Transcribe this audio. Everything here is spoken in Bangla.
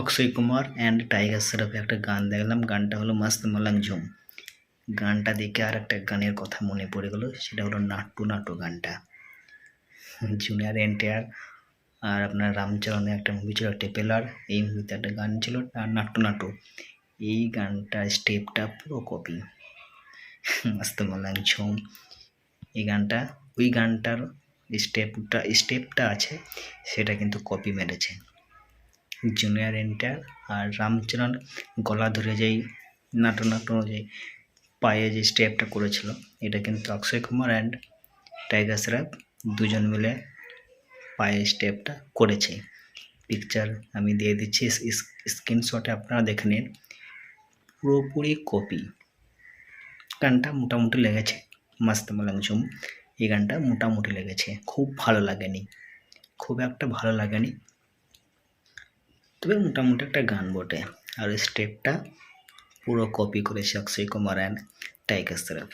অক্ষয় কুমার অ্যান্ড টাইগার শ্রফের একটা গান দেখলাম, গানটা হলো মস্ত মলং ঝুম। গানটা দেখে আর একটা গানের কথা মনে পড়ে গেল, সেটা হলো নাট্টু নাট্টু গানটা। জুনিয়র এনটিআর আর আপনার রামচরণের একটা মুভি ছিল টেপেলার, এই মুভিতে একটা গান ছিল নাট্টু নাট্টু। এই গানটা স্টেপটা পুরো কপি, মস্ত মলং ঝুম। এই গানটা ওই গানটার স্টেপটা আছে, সেটা কিন্তু কপি মেরেছে জুনিয়র এনটিআর। আর রামচরণ গলা ধরে যেই নাটু নাটু যে পায়ে যে স্টেপটা করেছিল, এটা কিন্তু অক্ষয় কুমার অ্যান্ড টাইগার শ্রফ দুজন মিলে পায়ে স্টেপটা করেছে। পিকচার আমি দিয়ে দিচ্ছি স্ক্রিনশটে, আপনারা দেখে নিন, পুরোপুরি কপি। গানটা মোটামুটি লেগেছে, মস্ত মলং ঝুম। এই গানটা মোটামুটি লেগেছে, খুব ভালো লাগেনি, খুব একটা ভালো লাগেনি, তবে মোটামুটি একটা গান বটে। আর স্টেপটা পুরো কপি করেছে অক্ষয় কুমার অ্যান্ড টাইগার শ্রফ।